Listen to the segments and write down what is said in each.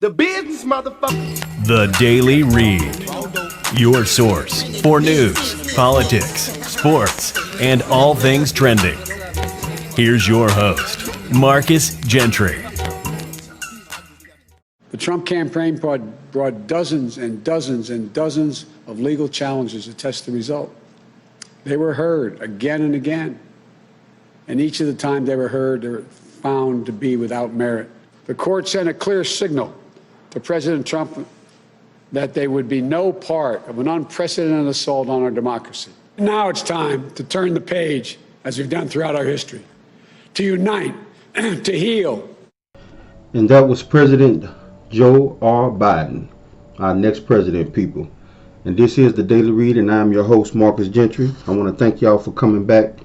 The business, motherfucker. The Daily Read. Your source for news, politics, sports, and all things trending. Here's your host, Marcus Gentry. The Trump campaign brought dozens and dozens and dozens of legal challenges to test the result. They were heard again and again. And each of the time they were heard, they were found to be without merit. The court sent a clear signal to President Trump that there would be no part of an unprecedented assault on our democracy. Now it's time to turn the page, as we've done throughout our history, to unite, to heal. And that was President Joe R. Biden, our next president, people. And this is the Daily Read, and I'm your host, Marcus Gentry. I want to thank y'all for coming back.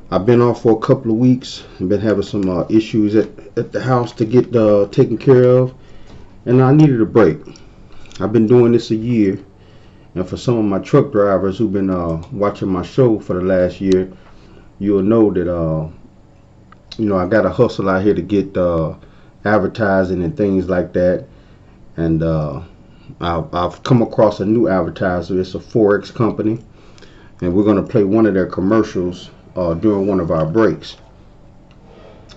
I've been off for a couple of weeks and been having some issues at the house to get taken care of, and I needed a break. I've been doing this a year, and for some of my truck drivers who've been watching my show for the last year, you'll know that I got to hustle out here to get advertising and things like that. And I've come across a new advertiser. It's a Forex company, and we're going to play one of their commercials during one of our breaks.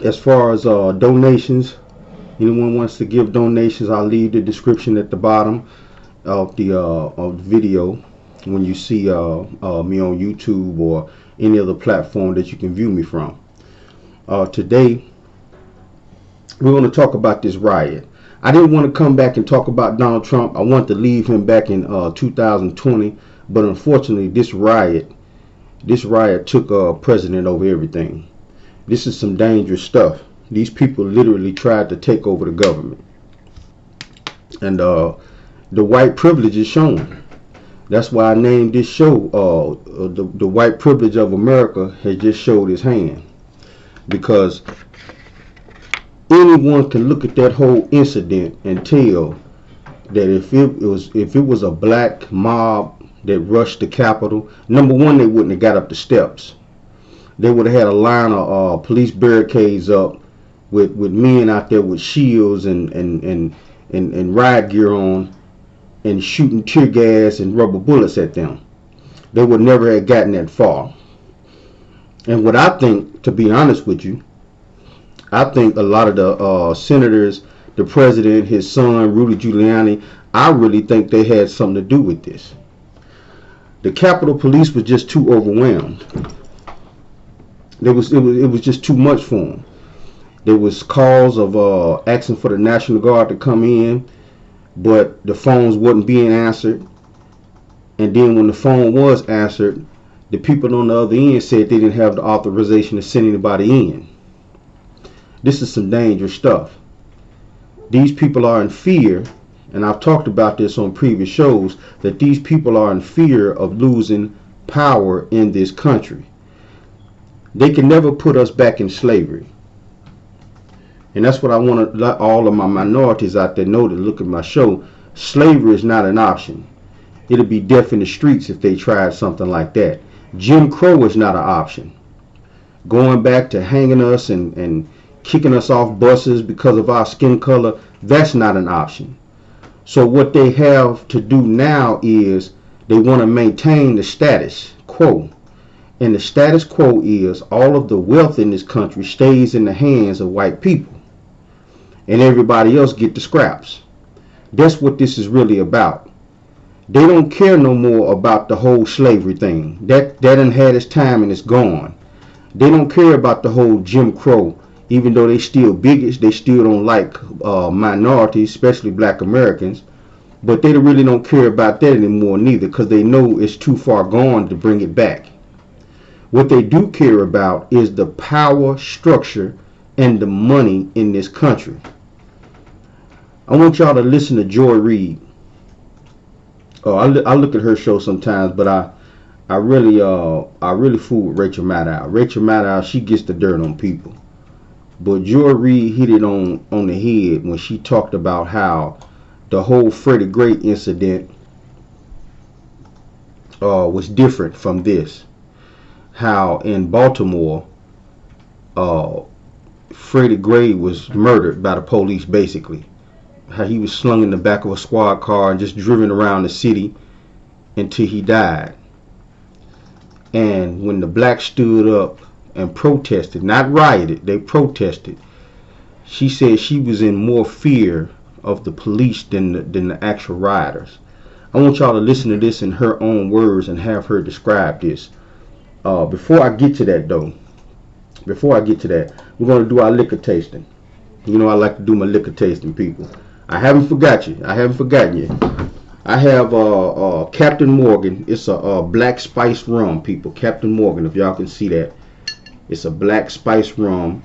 As far as donations, anyone wants to give donations, I'll leave the description at the bottom of the video when you see me on YouTube or any other platform that you can view me from. Today we're going to talk about this riot. I didn't want to come back and talk about Donald Trump. I wanted to leave him back in 2020, but unfortunately this riot took president over everything. This is some dangerous stuff. These people literally tried to take over the government. And the white privilege is shown. That's why I named this show the white privilege of America has just showed his hand. Because anyone can look at that whole incident and tell that if it was a black mob that rushed the Capitol, number one, they wouldn't have got up the steps. They would have had a line of police barricades up with men out there with shields and riot gear on and shooting tear gas and rubber bullets at them. They would never have gotten that far. And what I think, to be honest with you, I think a lot of the senators, the president, his son, Rudy Giuliani, I really think they had something to do with this. The Capitol Police was just too overwhelmed. It was just too much for them. There was calls of asking for the National Guard to come in, but the phones wasn't being answered. And then when the phone was answered, the people on the other end said they didn't have the authorization to send anybody in. This is some dangerous stuff. These people are in fear, and I've talked about this on previous shows, that these people are in fear of losing power in this country. They can never put us back in slavery. And that's what I want to let all of my minorities out there know that look at my show. Slavery is not an option. It'll be death in the streets if they tried something like that. Jim Crow is not an option. Going back to hanging us and kicking us off buses because of our skin color, that's not an option. So what they have to do now is they want to maintain the status quo. And the status quo is all of the wealth in this country stays in the hands of white people. And everybody else get the scraps. That's what this is really about. They don't care no more about the whole slavery thing. That done had its time and it's gone. They don't care about the whole Jim Crow. Even though they still bigots, they still don't like minorities, especially black Americans. But they really don't care about that anymore neither, because they know it's too far gone to bring it back. What they do care about is the power structure and the money in this country. I want y'all to listen to Joy Reid. I look at her show sometimes, but I really fool with Rachel Maddow. Rachel Maddow, she gets the dirt on people. But Joy Reid hit it on the head when she talked about how the whole Freddie Gray incident was different from this. How in Baltimore, Freddie Gray was murdered by the police, basically. how he was slung in the back of a squad car and just driven around the city until he died. And when the blacks stood up and protested, not rioted, they protested, she said she was in more fear of the police than the actual rioters. I want y'all to listen to this in her own words and have her describe this. Before I get to that though, we're going to do our liquor tasting. You know I like to do my liquor tasting, people. I haven't forgotten you. I have Captain Morgan. It's a black spice rum, people. Captain Morgan, if y'all can see that. It's a black spice rum.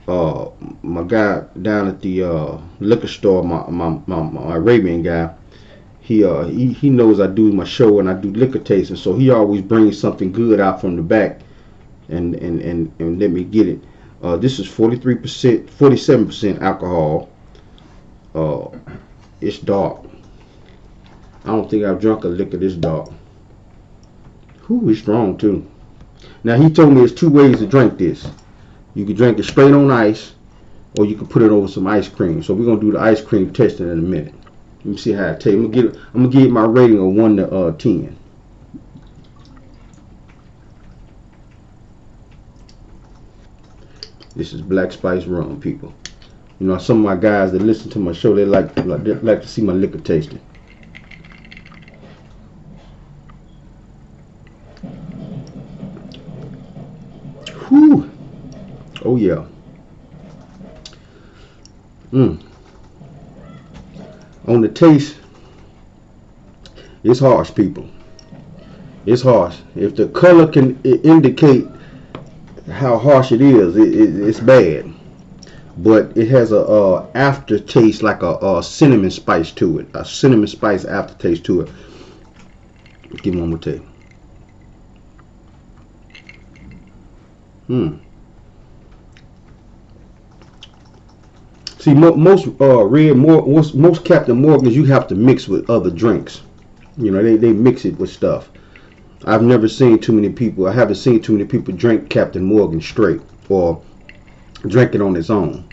My guy down at the liquor store, my Arabian guy, he knows I do my show and I do liquor tasting, so he always brings something good out from the back and let me get it. This is 47% alcohol. It's dark. I don't think I've drunk a liquor this dark. Whew, it's strong too. Now he told me there's two ways to drink this. You can drink it straight on ice, or you can put it over some ice cream. So we're gonna do the ice cream testing in a minute. Let me see how it tastes. I'm gonna give it my rating of 1 to 10. This is black spice rum, people. You know, some of my guys that listen to my show, they like to see my liquor tasting. Whew. Oh yeah. On the taste, it's harsh, people. It's harsh. If the color can indicate how harsh it is, it's bad. But it has a aftertaste, like a cinnamon spice to it. A cinnamon spice aftertaste to it. Give me one more taste. See, most Captain Morgans you have to mix with other drinks. You know, they mix it with stuff. I haven't seen too many people drink Captain Morgan straight or drink it on its own.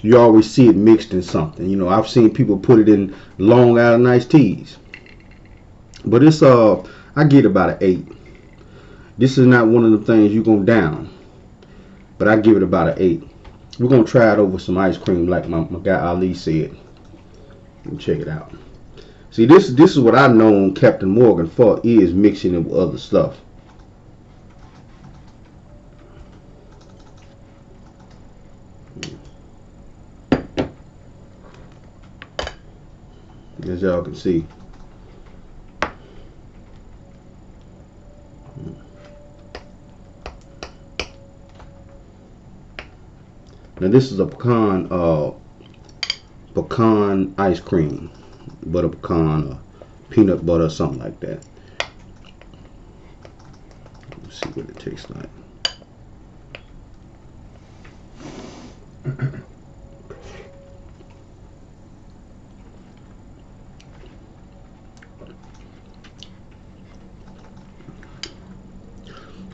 You always see it mixed in something. You know, I've seen people put it in Long Island iced teas. But it's I get about an 8. This is not one of the things you're gonna down. But I give it about an 8. We're gonna try it over some ice cream, like my guy Ali said. Let me check it out. See, this is what I've known Captain Morgan for, is mixing it with other stuff. As y'all can see. Now this is a pecan ice cream, butter pecan or peanut butter or something like that. Let's see what it tastes like.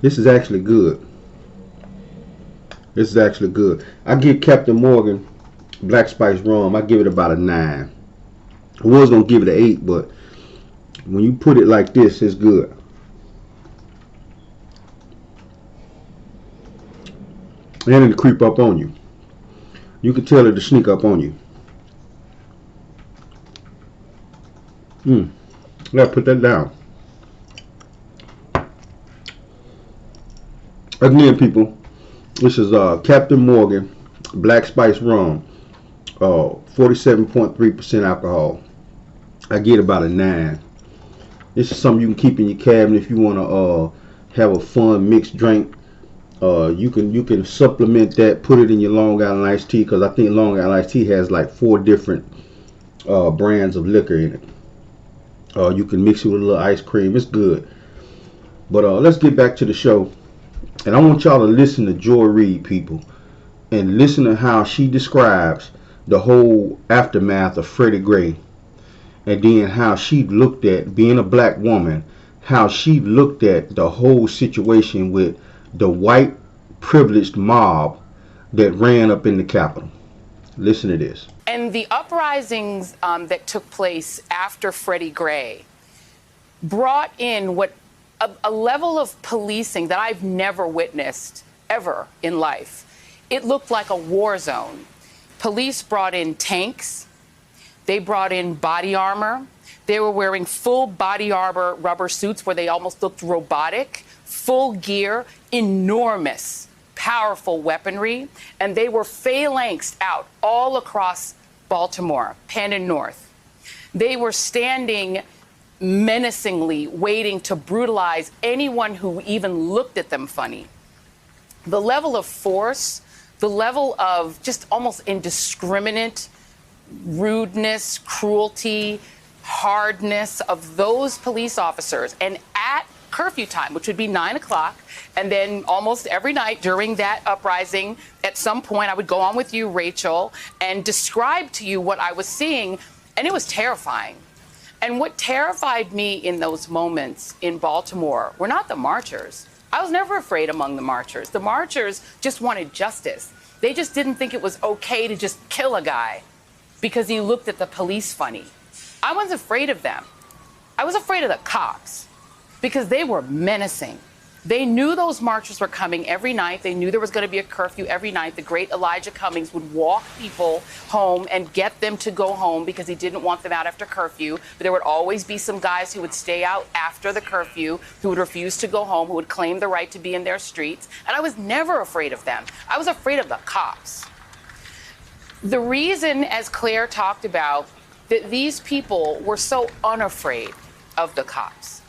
This is actually good. This is actually good. I give Captain Morgan Black Spice Rum, I give it about a 9. I was going to give it an 8, but when you put it like this, it's good. And it'll creep up on you. You can tell it to sneak up on you. Now put that down. Again, people, this is Captain Morgan Black Spice Rum, 47.3% alcohol. I get about a 9. This is something you can keep in your cabinet if you want to have a fun mixed drink. You can supplement that, put it in your Long Island iced tea, because I think Long Island iced tea has like 4 different brands of liquor in it. You can mix it with a little ice cream. It's good. But let's get back to the show. And I want y'all to listen to Joy Reid, people, and listen to how she describes the whole aftermath of Freddie Gray, and then how she looked at, being a black woman, how she looked at the whole situation with the white privileged mob that ran up in the Capitol. Listen to this. And the uprisings that took place after Freddie Gray brought in a level of policing that I've never witnessed ever in life. It looked like a war zone. Police brought in tanks. They brought in body armor. They were wearing full body armor rubber suits where they almost looked robotic, full gear, enormous, powerful weaponry. And they were phalanxed out all across Baltimore, Penn and North. They were standing menacingly, waiting to brutalize anyone who even looked at them funny. The level of force, the level of just almost indiscriminate rudeness, cruelty, hardness of those police officers, and at curfew time, which would be 9 o'clock, and then almost every night during that uprising, at some point I would go on with you, Rachel, and describe to you what I was seeing, and it was terrifying. And what terrified me in those moments in Baltimore were not the marchers. I was never afraid among the marchers. The marchers just wanted justice. They just didn't think it was okay to just kill a guy because he looked at the police funny. I wasn't afraid of them. I was afraid of the cops because they were menacing. They knew those marchers were coming every night. They knew there was going to be a curfew every night. The great Elijah Cummings would walk people home and get them to go home because he didn't want them out after curfew. But there would always be some guys who would stay out after the curfew, who would refuse to go home, who would claim the right to be in their streets. And I was never afraid of them. I was afraid of the cops. The reason, as Claire talked about, that these people were so unafraid of the cops,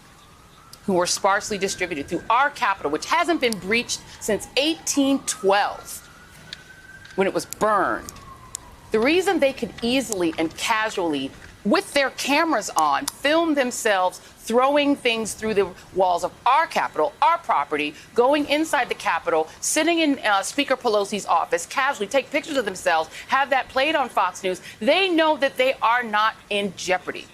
who were sparsely distributed through our capital, which hasn't been breached since 1812, when it was burned. The reason they could easily and casually, with their cameras on, film themselves throwing things through the walls of our capital, our property, going inside the Capitol, sitting in Speaker Pelosi's office, casually take pictures of themselves, have that played on Fox News, they know that they are not in jeopardy.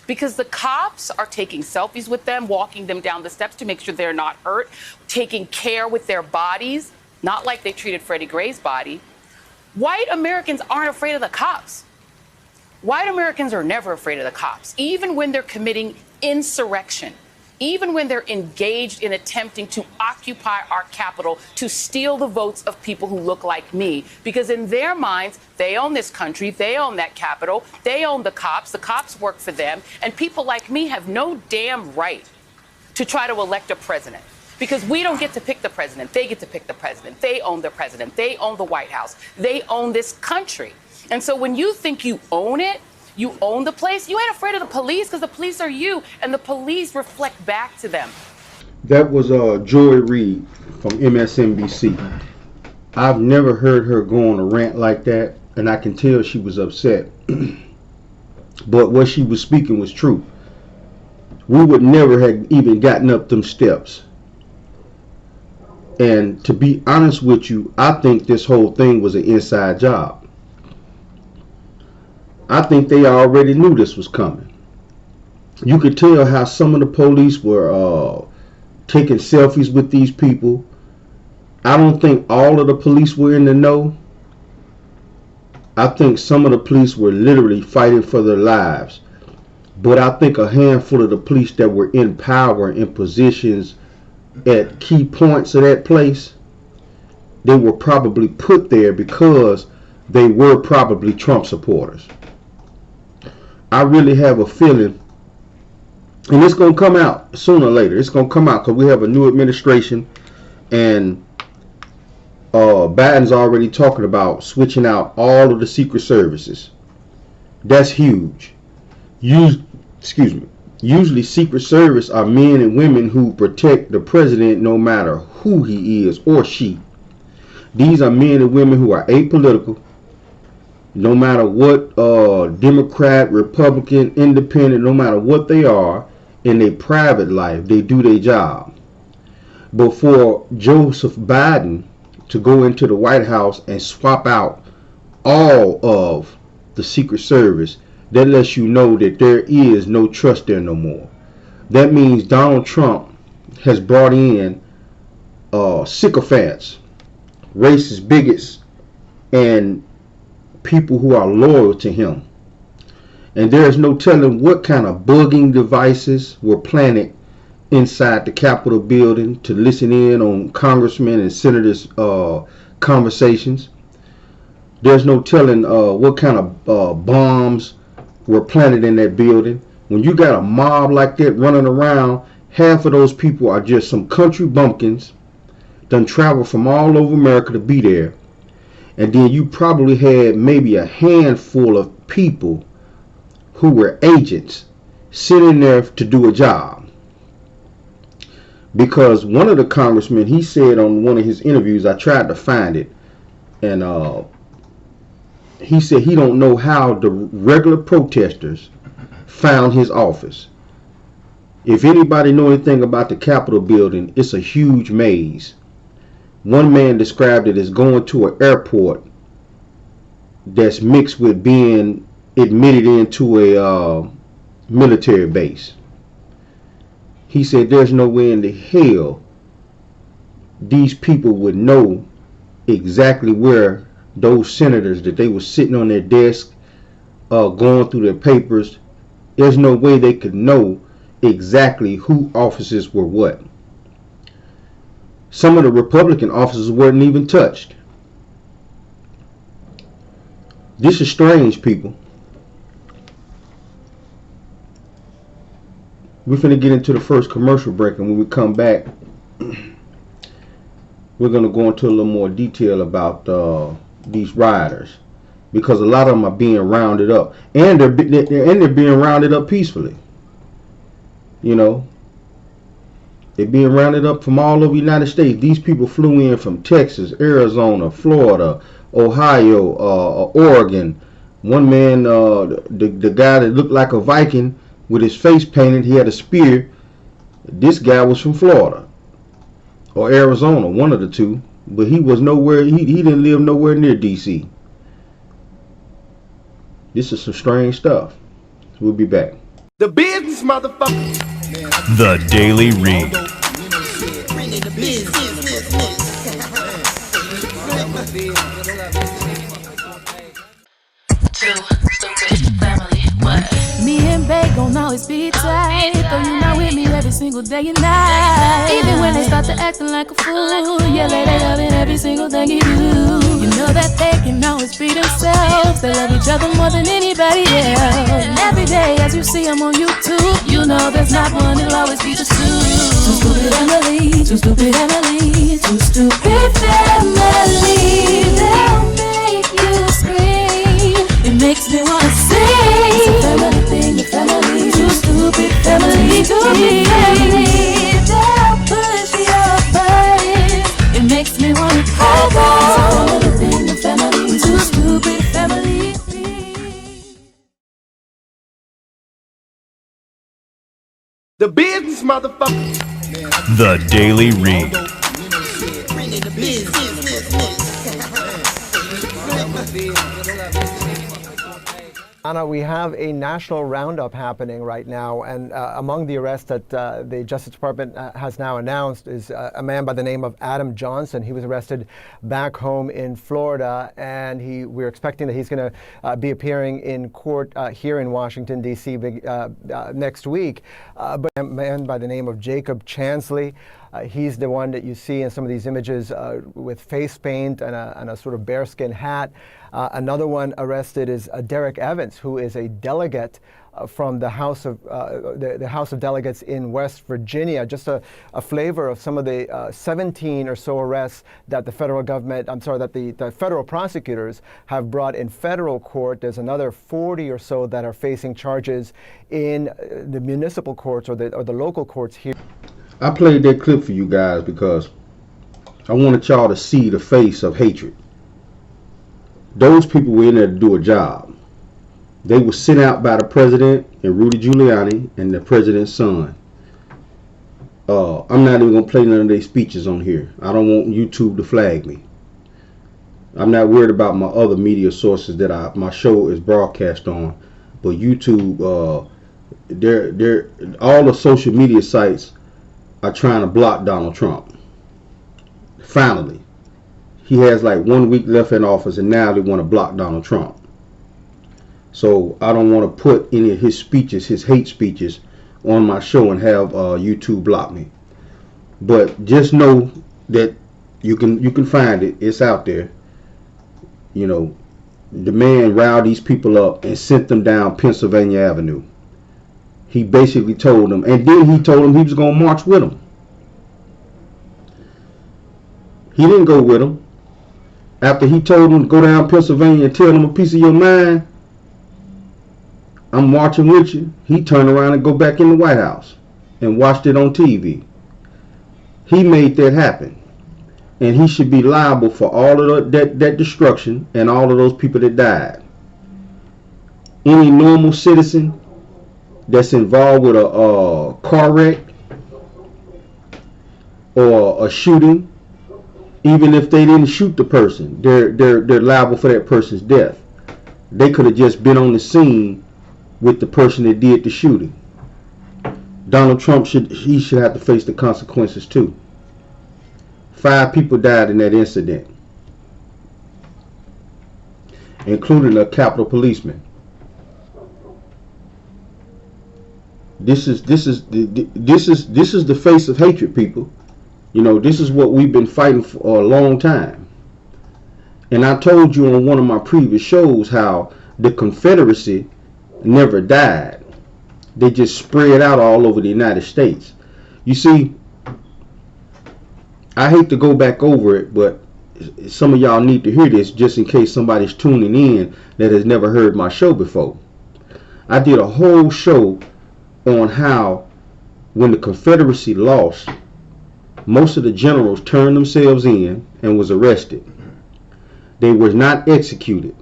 Because the cops are taking selfies with them, walking them down the steps to make sure they're not hurt, taking care with their bodies, not like they treated Freddie Gray's body. White Americans aren't afraid of the cops. White Americans are never afraid of the cops, even when they're committing insurrection, even when they're engaged in attempting to occupy our capital to steal the votes of people who look like me. Because in their minds, they own this country, they own that capital, they own the cops work for them, and people like me have no damn right to try to elect a president. Because we don't get to pick the president, they get to pick the president. They own the president, they own the White House, they own this country. And so when you think you own it, you own the place, you ain't afraid of the police because the police are you, and the police reflect back to them. That was Joy Reid from MSNBC. I've never heard her go on a rant like that, and I can tell she was upset. But what she was speaking was true. We would never have even gotten up them steps. And to be honest with you, I think this whole thing was an inside job. I think they already knew this was coming. You could tell how some of the police were taking selfies with these people. I don't think all of the police were in the know. I think some of the police were literally fighting for their lives. But I think a handful of the police that were in power, in positions at key points of that place, they were probably put there because they were probably Trump supporters. I really have a feeling, and it's going to come out sooner or later. It's going to come out because we have a new administration, and Biden's already talking about switching out all of the secret services. That's huge. Usually Secret Service are men and women who protect the president no matter who he is or she. These are men and women who are apolitical. No matter what Democrat, Republican, Independent, no matter what they are in their private life, they do their job. But for Joseph Biden to go into the White House and swap out all of the Secret Service, that lets you know that there is no trust there no more. That means Donald Trump has brought in sycophants, racist bigots, and people who are loyal to him. And there is no telling what kind of bugging devices were planted inside the Capitol building to listen in on congressmen and senators' conversations. There's no telling what kind of bombs were planted in that building. When you got a mob like that running around, half of those people are just some country bumpkins done travel from all over America to be there. And then you probably had maybe a handful of people who were agents sitting there to do a job. Because one of the congressmen, he said on one of his interviews, I tried to find it, and he said he don't know how the regular protesters found his office. If anybody know anything about the Capitol building, it's a huge maze. One man described it as going to an airport that's mixed with being admitted into a military base. He said there's no way in the hell these people would know exactly where those senators that they were sitting on their desk going through their papers, there's no way they could know exactly who offices were what. Some of the Republican offices weren't even touched. This is strange, people. We're finna get into the first commercial break, and when we come back, we're gonna go into a little more detail about these rioters, because a lot of them are being rounded up, and they're being rounded up peacefully. You know, they're being rounded up from all over the United States. These people flew in from Texas, Arizona, Florida, Ohio, Oregon. One man, the guy that looked like a Viking with his face painted, he had a spear. This guy was from Florida or Arizona, one of the two, but he was nowhere. He didn't live nowhere near DC. This is some strange stuff. We'll be back. The business, motherfucker. The Daily Read. Me and Bae gon' always be tight, though you not with me every single day and night. Even when they start to acting like a fool, yeah, they loving every single thing you do. You know that they can always be themselves. They love each other more than anybody else. And every day as you see them on YouTube, you know there's not one, it'll always be just two. Too stupid Emily, too stupid Emily, too stupid family. They'll make you scream. It makes me wanna sing. It's a family thing, a family. Too stupid family, stupid family. They'll push your buttons. It makes me wanna cry. It's a family thing, a family. Too stupid family. The business, motherfucker. The Daily Read. Anna, we have a national roundup happening right now, and among the arrests that the Justice Department has now announced is a man by the name of Adam Johnson. He was arrested back home in Florida, and we're expecting that he's going to be appearing in court here in Washington, D.C. Next week. But a man by the name of Jacob Chansley. He's the one that you see in some of these images with face paint and a sort of bearskin hat. Another one arrested is Derek Evans, who is a delegate from the House of the House of Delegates in West Virginia. Just a flavor of some of the 17 or so arrests that the federal government, that the federal prosecutors have brought in federal court. There's another 40 or so that are facing charges in the municipal courts or the local courts here. I played that clip for you guys because I wanted y'all to see the face of hatred. Those people were in there to do a job. They were sent out by the president and Rudy Giuliani and the president's son. I'm not even going to play none of their speeches on here. I don't want YouTube to flag me. I'm not worried about my other media sources that my show is broadcast on. But YouTube, all the social media sites are trying to block Donald Trump. Finally, he has like 1 week left in office, and now they want to block Donald Trump. So I don't want to put any of his speeches, his hate speeches, on my show and have YouTube block me. But just know that you can find it. It's out there. You know, the man riled these people up and sent them down Pennsylvania Avenue. He basically told them, and then he told them he was going to march with them. He didn't go with them. After he told them to go down Pennsylvania and tell them a piece of your mind, I'm marching with you, he turned around and go back in the White House and watched it on TV. He made that happen. And he should be liable for all of that destruction and all of those people that died. Any normal citizen that's involved with a car wreck or a shooting, even if they didn't shoot the person, they're liable for that person's death. They could have just been on the scene with the person that did the shooting. Donald Trump should have to face the consequences too. 5 people died in that incident, including a Capitol policeman. This is the face of hatred, people. You know, this is what we've been fighting for a long time. And I told you on one of my previous shows how the Confederacy never died. They just spread out all over the United States. You see, I hate to go back over it, but some of y'all need to hear this just in case somebody's tuning in that has never heard my show before. I did a whole show on how when the Confederacy lost, most of the generals turned themselves in and was arrested. They were not executed.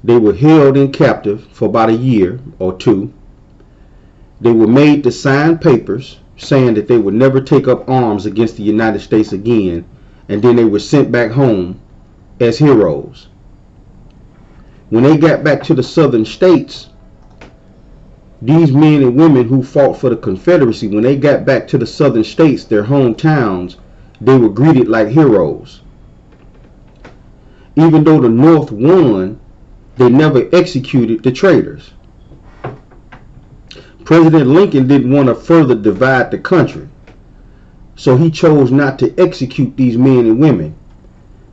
They were held in captive for about a year or two. They were made to sign papers saying that they would never take up arms against the United States again, and then they were sent back home as heroes. When they got back to the southern states, these men and women who fought for the Confederacy, when they got back to the southern states, their hometowns, they were greeted like heroes. Even though the North won, they never executed the traitors. President Lincoln didn't want to further divide the country, so he chose not to execute these men and women.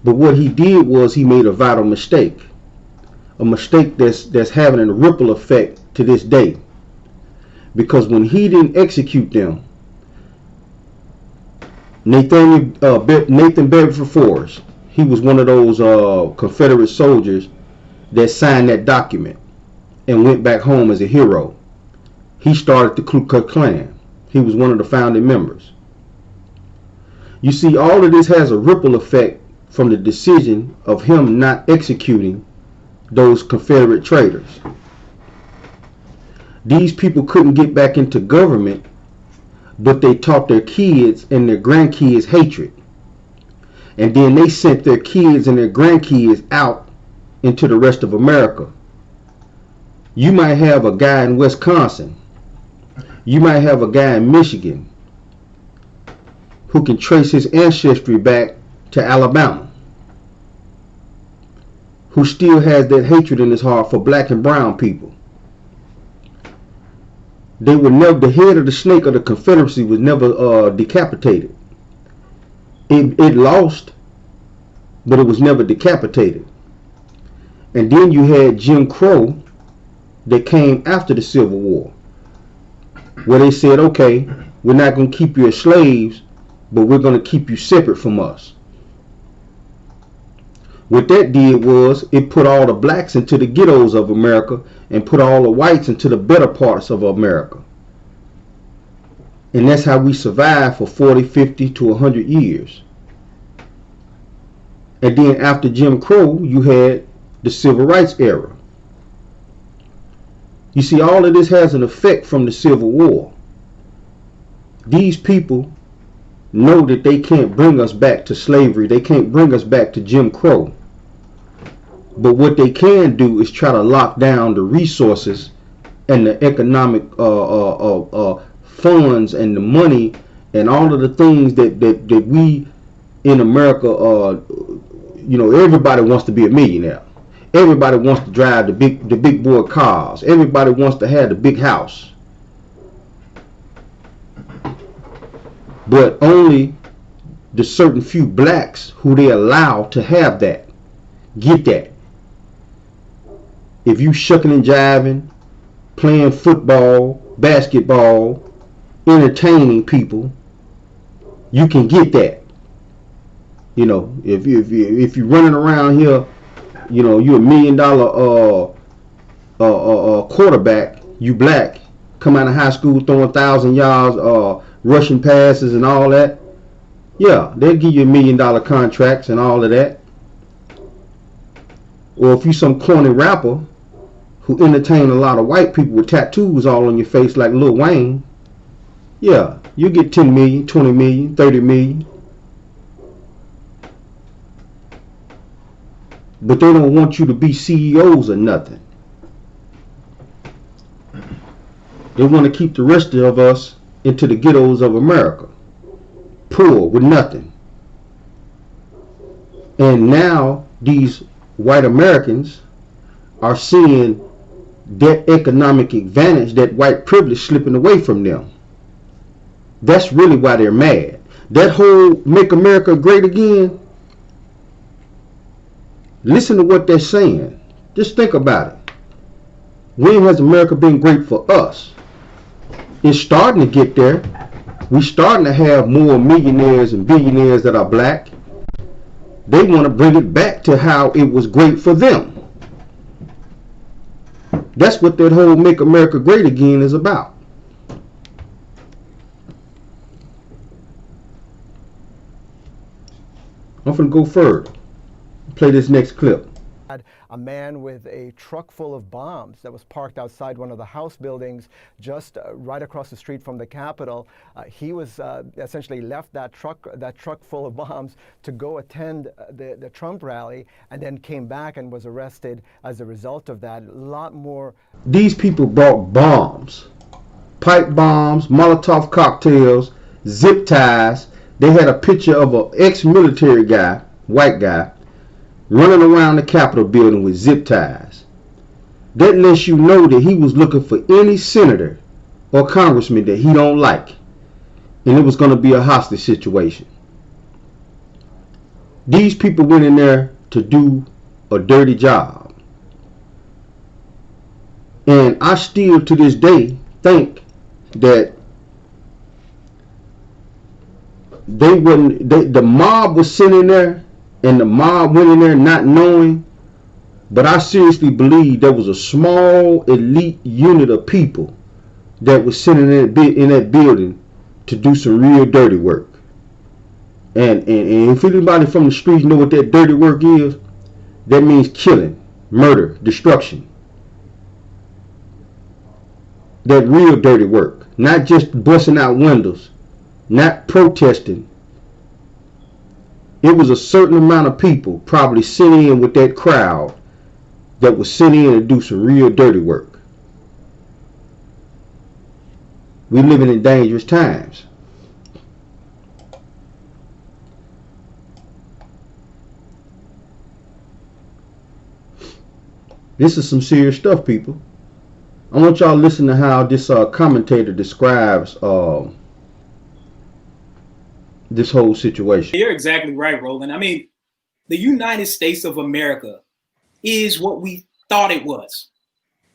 But what he did was he made a vital mistake, a mistake that's having a ripple effect to this day. Because when he didn't execute them, Nathan Bedford Forrest, he was one of those Confederate soldiers that signed that document and went back home as a hero. He started the Ku Klux Klan. He was one of the founding members. You see, all of this has a ripple effect from the decision of him not executing those Confederate traitors. These people couldn't get back into government, but they taught their kids and their grandkids hatred. And then they sent their kids and their grandkids out into the rest of America. You might have a guy in Wisconsin, you might have a guy in Michigan who can trace his ancestry back to Alabama, who still has that hatred in his heart for black and brown people. They were never, the head of the snake of the Confederacy was never decapitated. It lost, but it was never decapitated. And then you had Jim Crow that came after the Civil War, where they said, okay, we're not going to keep you as slaves, but we're going to keep you separate from us. What that did was it put all the blacks into the ghettos of America and put all the whites into the better parts of America. And that's how we survived for 40, 50 to 100 years. And then after Jim Crow, you had the Civil Rights era. You see, all of this has an effect from the Civil War. These people know that they can't bring us back to slavery. They can't bring us back to Jim Crow. But what they can do is try to lock down the resources and the economic funds and the money and all of the things that we in America everybody wants to be a millionaire. Everybody wants to drive the big boy cars. Everybody wants to have the big house. But only the certain few blacks who they allow to have that get that. If you shucking and jiving, playing football, basketball, entertaining people, you can get that. If you're running around here, you're $1 million quarterback, you black, come out of high school throwing 1,000 yards, rushing passes and all that. Yeah, they'll give you $1 million contracts and all of that. Or if you some corny rapper who entertain a lot of white people with tattoos all on your face like Lil Wayne, yeah, you get 10 million, 20 million, 30 million. But they don't want you to be CEOs or nothing. They want to keep the rest of us into the ghettos of America, poor with nothing. And now these white Americans are seeing that economic advantage, that white privilege slipping away from them. That's really why they're mad. That whole Make America Great Again, listen to what they're saying. Just think about it. When has America been great for us? It's starting to get there. We're starting to have more millionaires and billionaires that are black. They want to bring it back to how it was great for them. That's what that whole Make America Great Again is about. I'm going to go further. Play this next clip. A man with a truck full of bombs that was parked outside one of the House buildings just right across the street from the Capitol. He was essentially left that truck full of bombs to go attend the Trump rally, and then came back and was arrested as a result of that. A lot more. These people brought bombs, pipe bombs, Molotov cocktails, zip ties. They had a picture of an ex-military guy, white guy, running around the Capitol building with zip ties. That lets you know that he was looking for any senator or congressman that he don't like. And it was going to be a hostage situation. These people went in there to do a dirty job. And I still to this day think that the mob was sitting there, and the mob went in there not knowing, but I seriously believe there was a small elite unit of people that was sitting in that building to do some real dirty work. And if anybody from the streets know what that dirty work is, that means killing, murder, destruction. That real dirty work, not just busting out windows, not protesting. It was a certain amount of people probably sitting in with that crowd that was sitting in to do some real dirty work. We're living in dangerous times. This is some serious stuff, people. I want y'all to listen to how this commentator describes this whole situation. You're exactly right, Roland. I mean, the United States of America is what we thought it was.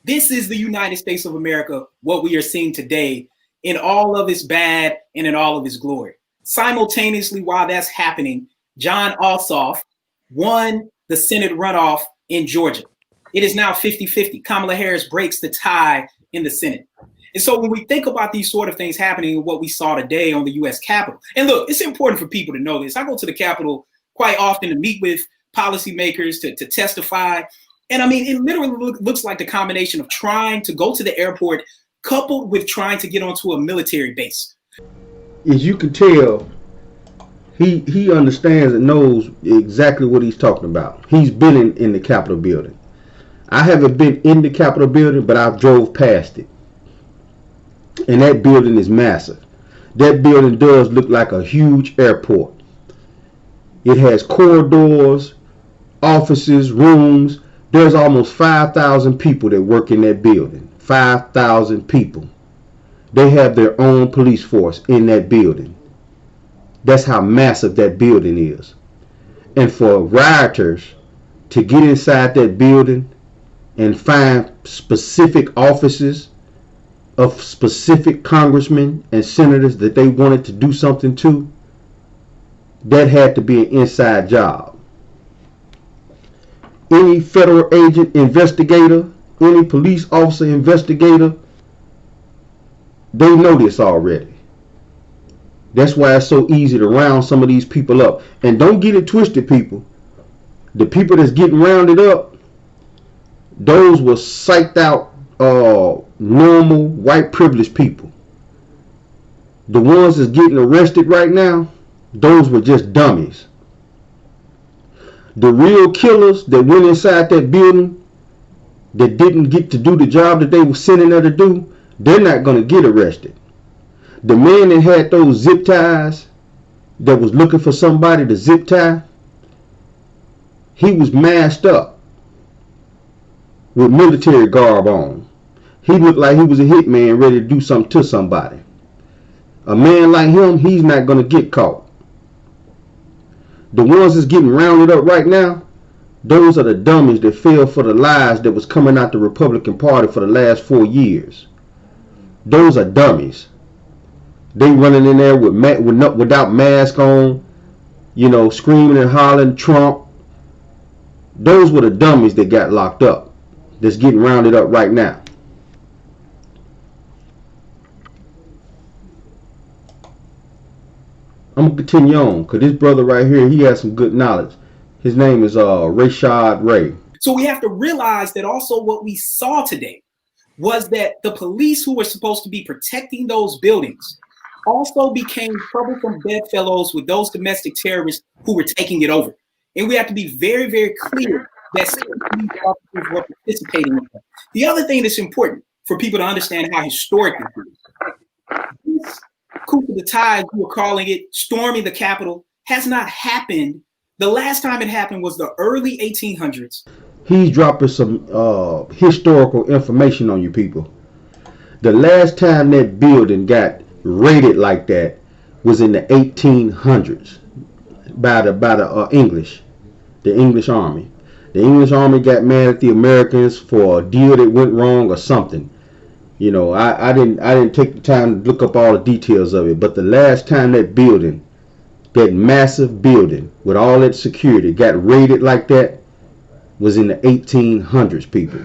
This is the United States of America, what we are seeing today in all of its bad and in all of its glory. Simultaneously, while that's happening, Jon Ossoff won the Senate runoff in Georgia. It is now 50-50. Kamala Harris breaks the tie in the Senate. And so when we think about these sort of things happening and what we saw today on the U.S. Capitol, and look, it's important for people to know this. I go to the Capitol quite often to meet with policymakers, to testify. And I mean, it literally looks like the combination of trying to go to the airport coupled with trying to get onto a military base. As you can tell, he understands and knows exactly what he's talking about. He's been in the Capitol building. I haven't been in the Capitol building, but I've drove past it. And that building is massive. That building does look like a huge airport. It has corridors offices, rooms. There's almost 5,000 people that work in that building. 5,000 people. They have their own police force in that building. That's how massive that building is. And for rioters to get inside that building and find specific offices of specific congressmen and senators that they wanted to do something to, that had to be an inside job. Any federal agent investigator, any police officer investigator, they know this already. That's why it's so easy to round some of these people up. And don't get it twisted, people. The people that's getting rounded up, those were psyched out, normal white privileged people. The ones that's getting arrested right now, those were just dummies. The real killers that went inside that building that didn't get to do the job that they were sending there to do, they're not going to get arrested. The man that had those zip ties, that was looking for somebody to zip tie, he was masked up with military garb on. He looked like he was a hitman ready to do something to somebody. A man like him, he's not going to get caught. The ones that's getting rounded up right now, those are the dummies that fell for the lies that was coming out the Republican Party for the last 4 years. Those are dummies. They running in there without mask on, screaming and hollering Trump. Those were the dummies that got locked up, that's getting rounded up right now. I'm going to continue on, because this brother right here, he has some good knowledge. His name is Rashad Ray. So we have to realize that also what we saw today was that the police who were supposed to be protecting those buildings also became troublesome bedfellows with those domestic terrorists who were taking it over. And we have to be very, very clear that police officers were participating in that. The other thing that's important for people to understand how historic this is. This coup d'etat, you were calling it, storming the Capitol, has not happened. The last time it happened was the early 1800s. He's dropping some historical information on you people. The last time that building got raided like that was in the 1800s by the English army. The English army got mad at the Americans for a deal that went wrong or something. I didn't take the time to look up all the details of it, but the last time that building, that massive building with all that security, got raided like that was in the 1800s, people.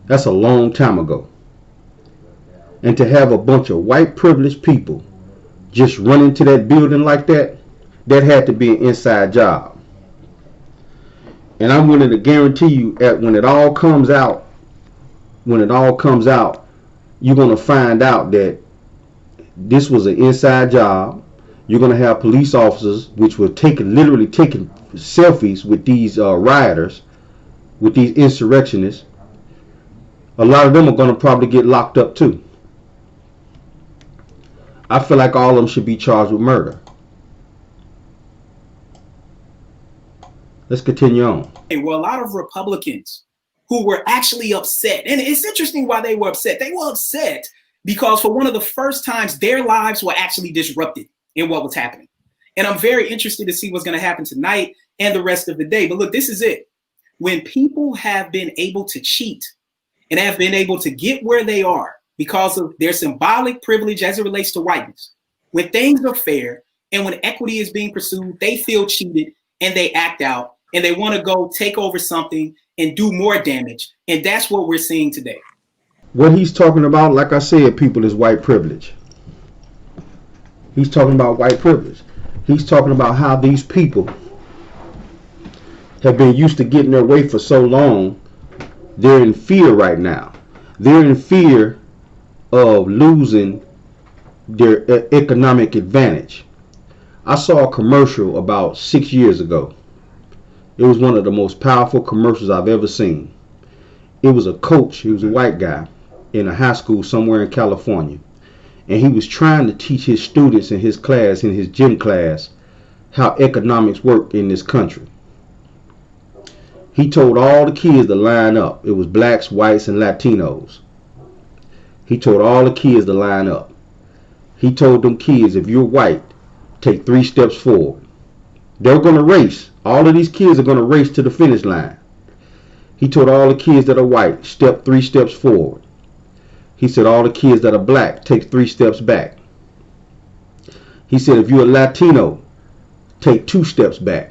That's a long time ago. And to have a bunch of white privileged people just run into that building like that, that had to be an inside job. And I'm willing to guarantee you that when it all comes out, you're going to find out that this was an inside job. You're going to have police officers which were literally taking selfies with these rioters, with these insurrectionists. A lot of them are going to probably get locked up too. I feel like all of them should be charged with murder. Let's continue on. Well, a lot of Republicans who were actually upset, and it's interesting why they were upset. They were upset because for one of the first times their lives were actually disrupted in what was happening. And I'm very interested to see what's going to happen tonight and the rest of the day. But look, this is it. When people have been able to cheat and have been able to get where they are because of their symbolic privilege as it relates to whiteness, when things are fair and when equity is being pursued, they feel cheated and they act out and they want to go take over something and do more damage. And that's what we're seeing today. What he's talking about, like I said, people, is white privilege. He's talking about white privilege. He's talking about how these people have been used to getting their way for so long. They're in fear right now. They're in fear of losing their economic advantage. I saw a commercial about 6 years ago. It was one of the most powerful commercials I've ever seen. It was a coach, he was a white guy in a high school somewhere in California. And he was trying to teach his students in his class, in his gym class, how economics work in this country. He told all the kids to line up. It was blacks, whites, and Latinos. He told all the kids to line up. He told them kids, if you're white, take 3 steps forward. They're going to race. All of these kids are going to race to the finish line. He told all the kids that are white, step 3 steps forward. He said all the kids that are black, take 3 steps back. He said if you're a Latino, take 2 steps back.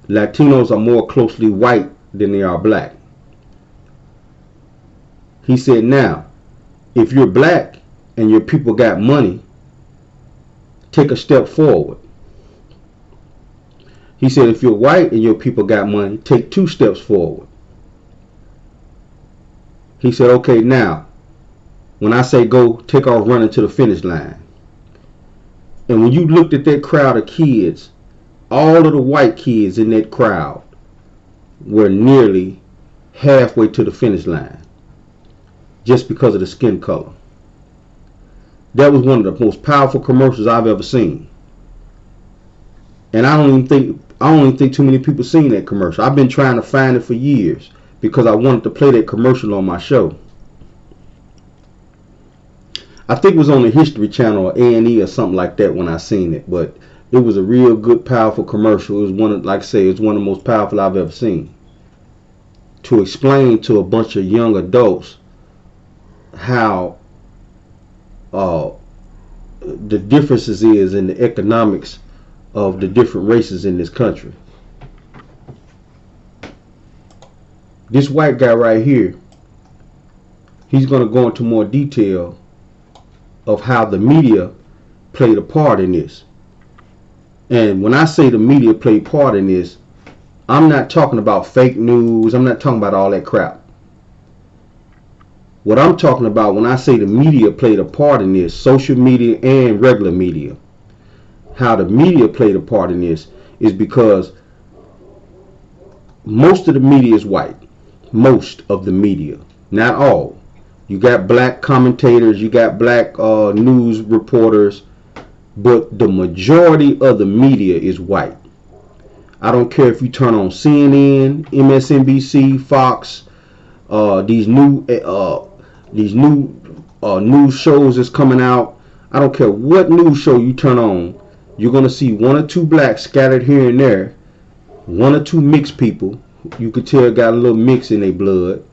Latinos are more closely white than they are black. He said now, if you're black and your people got money, take a step forward. He said if you're white and your people got money, take 2 steps forward. He said, okay, now, when I say go, take off running to the finish line. And when you looked at that crowd of kids, all of the white kids in that crowd were nearly halfway to the finish line just because of the skin color. That was one of the most powerful commercials I've ever seen. And I don't even think too many people seen that commercial. I've been trying to find it for years because I wanted to play that commercial on my show. I think it was on the History Channel or A&E or something like that when I seen it, but it was a real good, powerful commercial. It was one of, like I say, it's one of the most powerful I've ever seen. To explain to a bunch of young adults how the differences is in the economics of the different races in this country. This white guy right here, he's going to go into more detail of how the media played a part in this. And when I say the media played part in this, I'm not talking about fake news. I'm not talking about all that crap. What I'm talking about when I say the media played a part in this, social media and regular media, how the media played a part in this is because most of the media is white. Most of the media, not all. You got black commentators, you got black news reporters, but the majority of the media is white. I don't care if you turn on CNN, MSNBC, Fox, these new news shows that's coming out. I don't care what news show you turn on, you're gonna see 1 or 2 blacks scattered here and there, 1 or 2 mixed people. You could tell got a little mix in their blood,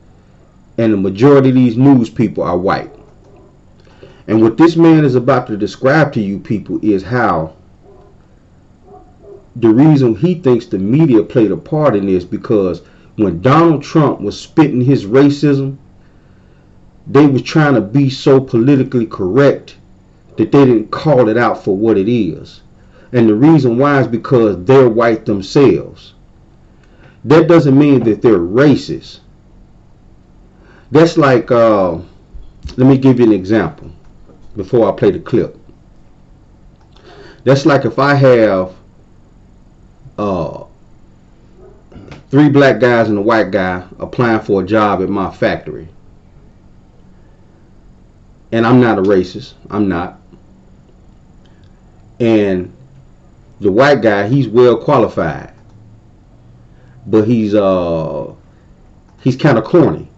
and the majority of these news people are white. And what this man is about to describe to you people is how the reason he thinks the media played a part in this, because when Donald Trump was spitting his racism, they was trying to be so politically correct that they didn't call it out for what it is. And the reason why is because they're white themselves. That doesn't mean that they're racist. That's like, let me give you an example before I play the clip. That's like if I have 3 black guys and a white guy applying for a job at my factory. And I'm not a racist. I'm not. And the white guy, he's well qualified. But he's kind of corny.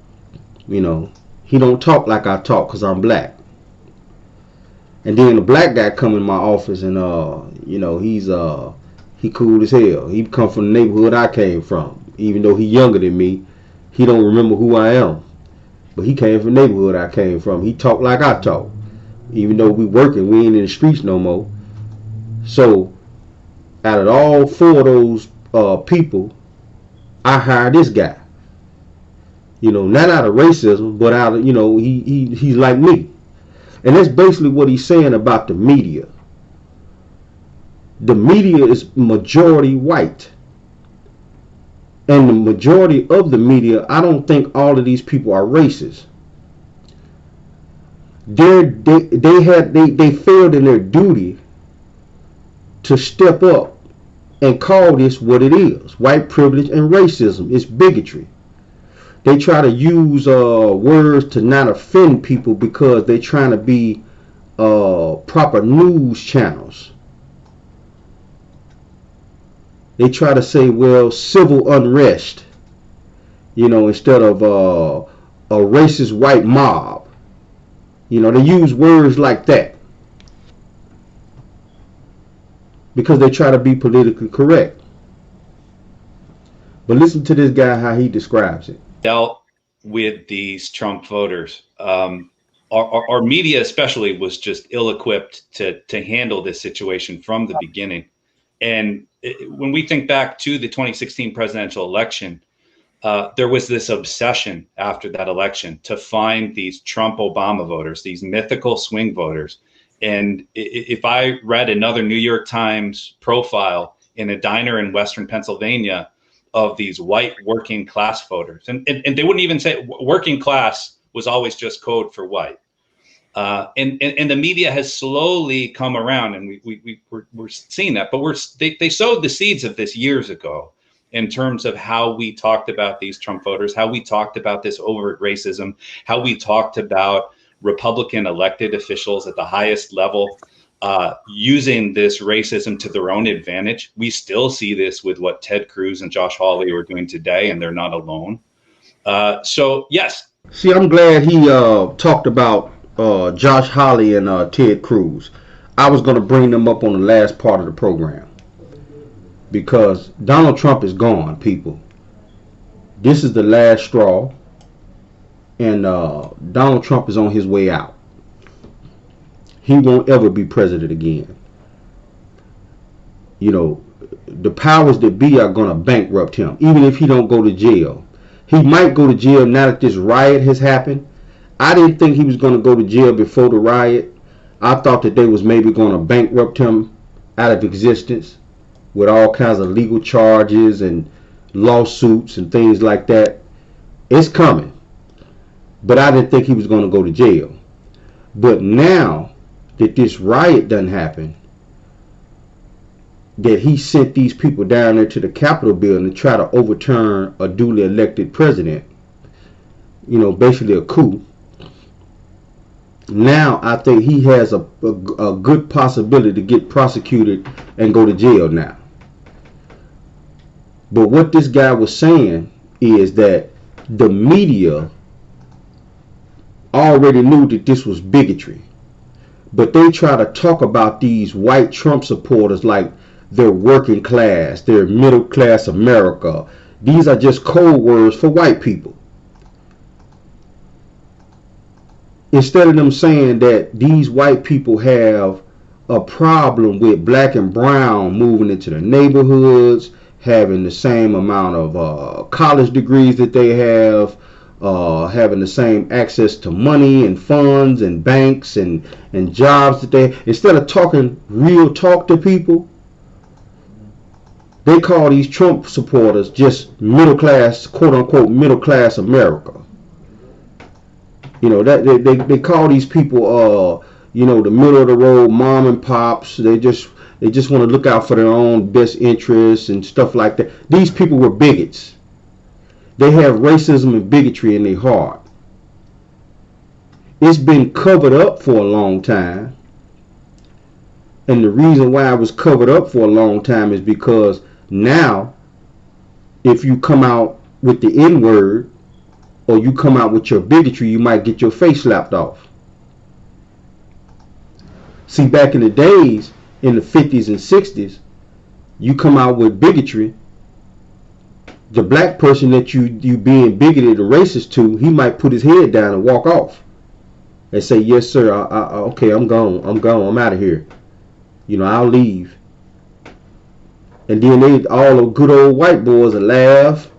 You know, he don't talk like I talk because I'm black. And then the black guy come in my office and you know, he cool as hell. He come from the neighborhood I came from. Even though he younger than me, he don't remember who I am. But he came from the neighborhood I came from. He talk like I talk. Even though we working, we ain't in the streets no more. So out of all 4 of those people, I hired this guy. You know, not out of racism, but out of, you know, he's like me. And that's basically what he's saying about the media. The media is majority white. And the majority of the media, I don't think all of these people are racist. They failed in their duty to step up and call this what it is. White privilege and racism. It's bigotry. They try to use words to not offend people because they're trying to be proper news channels. they try to say, well, civil unrest, instead of a racist white mob. They use words like that because they try to be politically correct. But listen to this guy, how he describes it. Dealt with these Trump voters. Our media especially was just ill-equipped to handle this situation from the beginning. And when we think back to the 2016 presidential election, there was this obsession after that election to find these Trump-Obama voters, these mythical swing voters. And if I read another New York Times profile in a diner in Western Pennsylvania of these white working class voters, and they wouldn't even say working class was always just code for white. And the media has slowly come around, and we're seeing that, but they sowed the seeds of this years ago in terms of how we talked about these Trump voters, how we talked about this overt racism, how we talked about Republican elected officials at the highest level using this racism to their own advantage. We still see this with what Ted Cruz and Josh Hawley are doing today, and they're not alone. So, yes. See, I'm glad he talked about Josh Hawley and Ted Cruz. I was going to bring them up on the last part of the program because Donald Trump is gone, people. This is the last straw, and Donald Trump is on his way out. He won't ever be president again. The powers that be are going to bankrupt him, even if he don't go to jail. He might go to jail now that this riot has happened. I didn't think he was going to go to jail before the riot. I thought that they was maybe going to bankrupt him out of existence with all kinds of legal charges and lawsuits and things like that. It's coming. But I didn't think he was going to go to jail. But now that this riot done happened, that he sent these people down there to the Capitol building to try to overturn a duly elected president, basically a coup. Now I think he has a good possibility to get prosecuted and go to jail now. But what this guy was saying is that the media already knew that this was bigotry. But they try to talk about these white Trump supporters like they're working class, they're middle class America. These are just code words for white people. Instead of them saying that these white people have a problem with black and brown moving into the neighborhoods, having the same amount of college degrees that they have, having the same access to money and funds and banks and jobs that they, instead of talking real talk to people, they call these Trump supporters just middle class, quote unquote, middle class America. That they call these people, the middle of the road mom and pops. They just want to look out for their own best interests and stuff like that. These people were bigots. They have racism and bigotry in their heart. It's been covered up for a long time. And the reason why it was covered up for a long time is because now, if you come out with the N-word or you come out with your bigotry, you might get your face slapped off. See, back in the days, in the 50s and 60s, you come out with bigotry, the black person that you being bigoted or racist to, he might put his head down and walk off and say, yes sir, okay, I'm gone, I'm out of here, I'll leave. And then all the good old white boys will laugh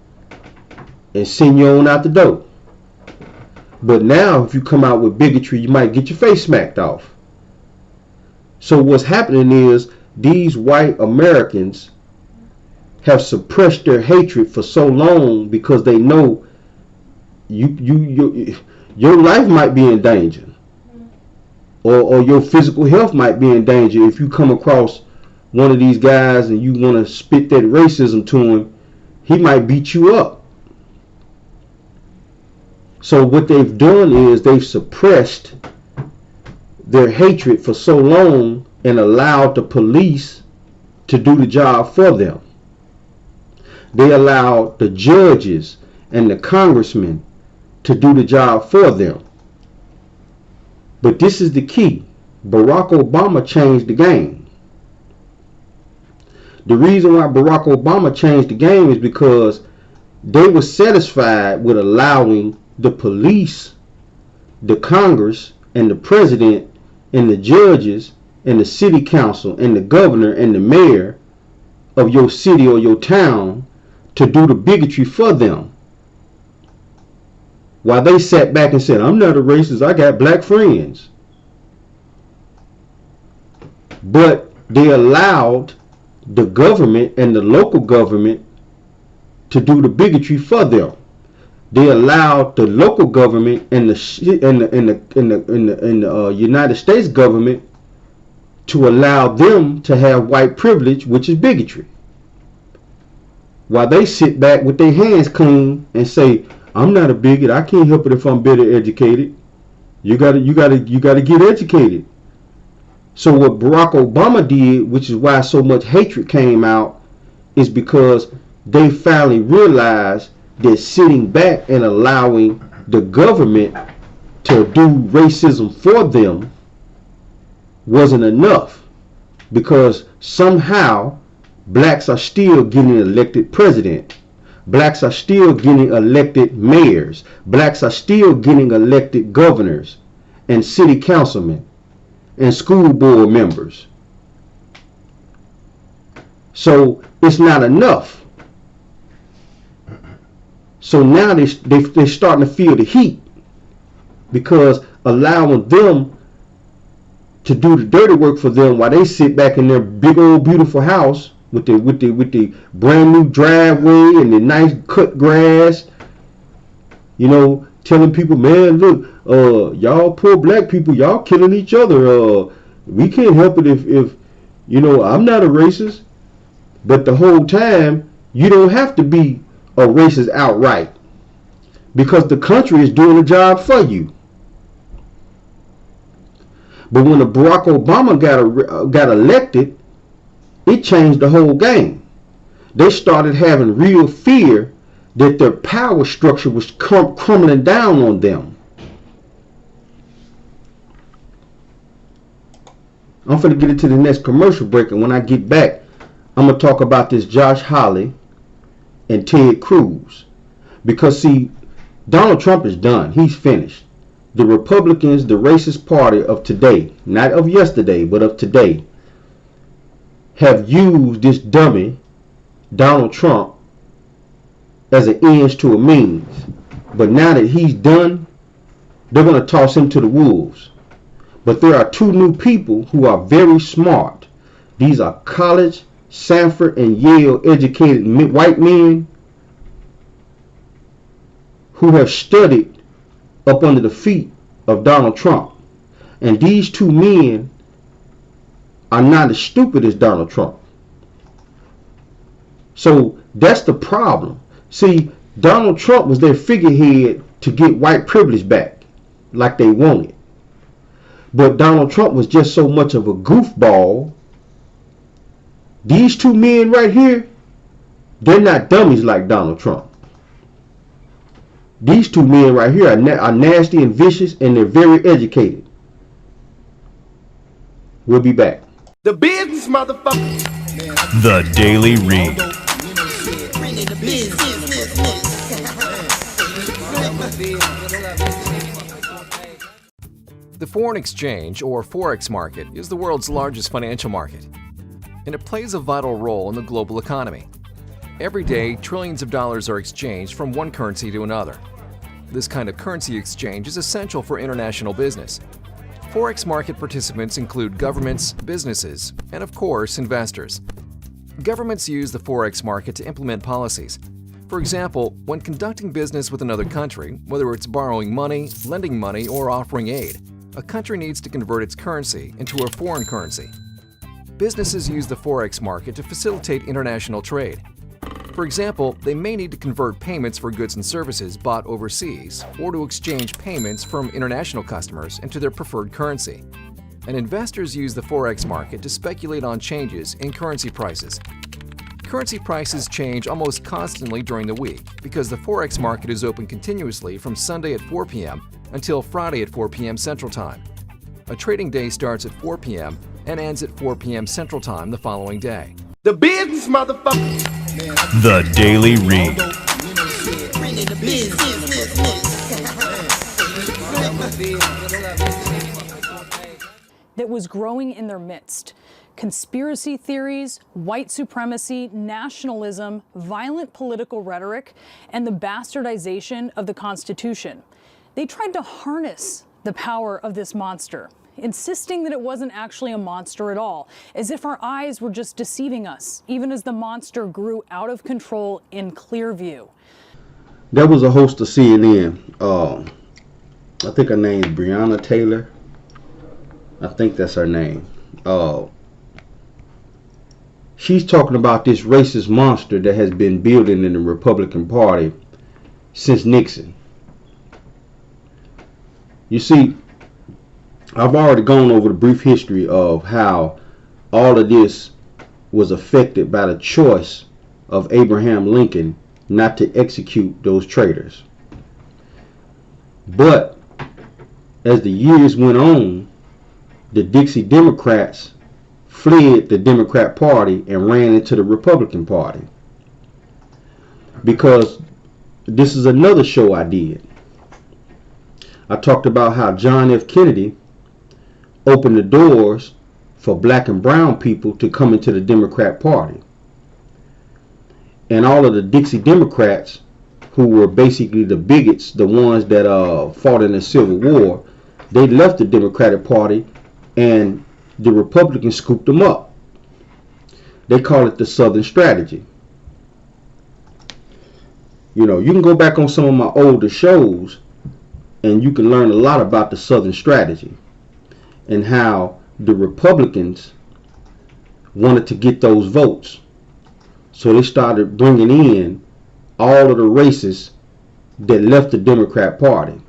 and send you on out the door. But now if you come out with bigotry, you might get your face smacked off. So what's happening is these white Americans have suppressed their hatred for so long because they know your life might be in danger, or your physical health might be in danger if you come across one of these guys and you want to spit that racism to him. He might beat you up. So what they've done is they've suppressed their hatred for so long and allowed the police to do the job for them. They allowed the judges and the congressmen to do the job for them. But this is the key. Barack Obama changed the game. The reason why Barack Obama changed the game is because they were satisfied with allowing the police, the Congress, and the president, and the judges, and the city council, and the governor, and the mayor of your city or your town to do the bigotry for them. While they sat back and said, I'm not a racist, I got black friends. But they allowed the government and the local government to do the bigotry for them. They allowed the local government and the United States government to allow them to have white privilege, which is bigotry. While they sit back with their hands clean and say, I'm not a bigot, I can't help it if I'm better educated. You gotta get educated. So what Barack Obama did, which is why so much hatred came out, is because they finally realized that sitting back and allowing the government to do racism for them wasn't enough, because somehow blacks are still getting elected president. Blacks are still getting elected mayors. Blacks are still getting elected governors and city councilmen and school board members. So it's not enough. So now they're starting to feel the heat, because allowing them to do the dirty work for them while they sit back in their big old beautiful house with the brand new driveway and the nice cut grass, you know, telling people, man, look, y'all poor black people, y'all killing each other. We can't help it if you know, I'm not a racist. But the whole time, you don't have to be a racist outright, because the country is doing the job for you. But when Barack Obama got elected, it changed the whole game. They started having real fear that their power structure was crumbling down on them. I'm going to get into the next commercial break, and when I get back, I'm going to talk about this Josh Hawley and Ted Cruz. Because, see, Donald Trump is done. He's finished. The Republicans, the racist party of today, not of yesterday, but of today, have used this dummy, Donald Trump, as an ends to a means. But now that he's done, they're going to toss him to the wolves. But there are two new people who are very smart. These are college, Stanford, and Yale educated white men who have studied up under the feet of Donald Trump. And these two men are not as stupid as Donald Trump. So that's the problem. See, Donald Trump was their figurehead to get white privilege back, like they wanted. But Donald Trump was just so much of a goofball. These two men right here, they're not dummies like Donald Trump. These two men right here are nasty and vicious, and they're very educated. We'll be back. The business, motherfucker. The Daily Read. The foreign exchange, or Forex market, is the world's largest financial market, and it plays a vital role in the global economy. Every day, trillions of dollars are exchanged from one currency to another. This kind of currency exchange is essential for international business. Forex market participants include governments, businesses, and of course, investors. Governments use the Forex market to implement policies. For example, when conducting business with another country, whether it's borrowing money, lending money, or offering aid, a country needs to convert its currency into a foreign currency. Businesses use the Forex market to facilitate international trade. For example, they may need to convert payments for goods and services bought overseas, or to exchange payments from international customers into their preferred currency. And investors use the Forex market to speculate on changes in currency prices. Currency prices change almost constantly during the week because the Forex market is open continuously from Sunday at 4 p.m. until Friday at 4 p.m. Central Time. A trading day starts at 4 p.m. and ends at 4 p.m. Central Time the following day. The business, motherfucker. The Daily Read. That was growing in their midst. Conspiracy theories, white supremacy, nationalism, violent political rhetoric, and the bastardization of the Constitution. They tried to harness the power of this monster, insisting that it wasn't actually a monster at all, as if our eyes were just deceiving us, even as the monster grew out of control in clear view. There was a host of CNN. I think her name's Breonna Taylor. I think that's her name. She's talking about this racist monster that has been building in the Republican Party since Nixon. You see, I've already gone over the brief history of how all of this was affected by the choice of Abraham Lincoln not to execute those traitors. But as the years went on, the Dixie Democrats fled the Democrat Party and ran into the Republican Party. Because this is another show I did. I talked about how John F. Kennedy opened the doors for black and brown people to come into the Democrat Party. And all of the Dixie Democrats, who were basically the bigots, the ones that fought in the Civil War, they left the Democratic Party and the Republicans scooped them up. They call it the Southern Strategy. You know, you can go back on some of my older shows and you can learn a lot about the Southern Strategy and how the Republicans wanted to get those votes. So they started bringing in all of the racists that left the Democrat Party.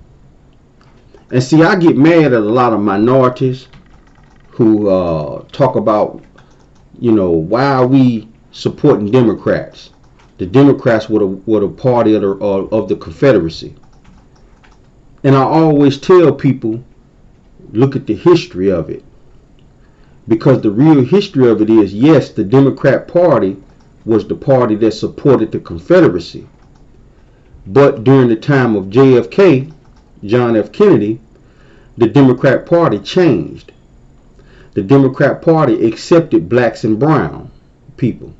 And see, I get mad at a lot of minorities who talk about, you know, why are we supporting Democrats? The Democrats were the party of the Confederacy. And I always tell people, look at the history of it. Because the real history of it is, yes, the Democrat Party was the party that supported the Confederacy. But during the time of JFK, John F. Kennedy, the Democrat Party changed. The Democrat Party accepted blacks and brown people.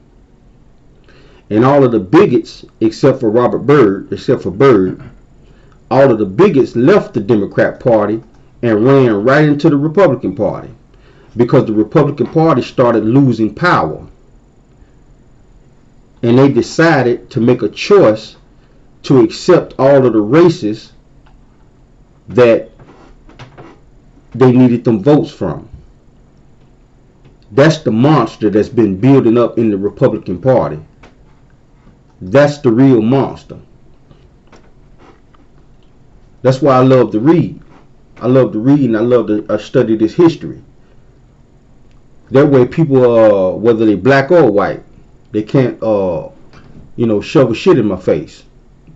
And all of the bigots, except for Byrd, all of the bigots left the Democrat Party and ran right into the Republican Party because the Republican Party started losing power. And they decided to make a choice to accept all of the racists that they needed them votes from. That's the monster that's been building up in the Republican Party. That's the real monster. That's why I love to read. I love to read and I love to study this history. That way people, whether they black or white, they can't, shove a shit in my face.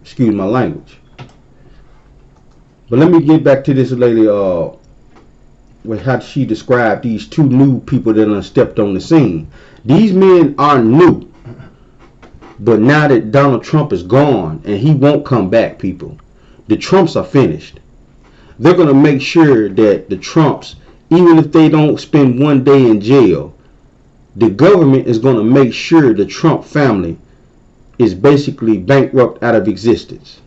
Excuse my language. But let me get back to this lady, how she described these two new people that done stepped on the scene. These men are new. But now that Donald Trump is gone and he won't come back, people, the Trumps are finished. They're going to make sure that the Trumps, even if they don't spend one day in jail, the government is going to make sure the Trump family is basically bankrupt out of existence.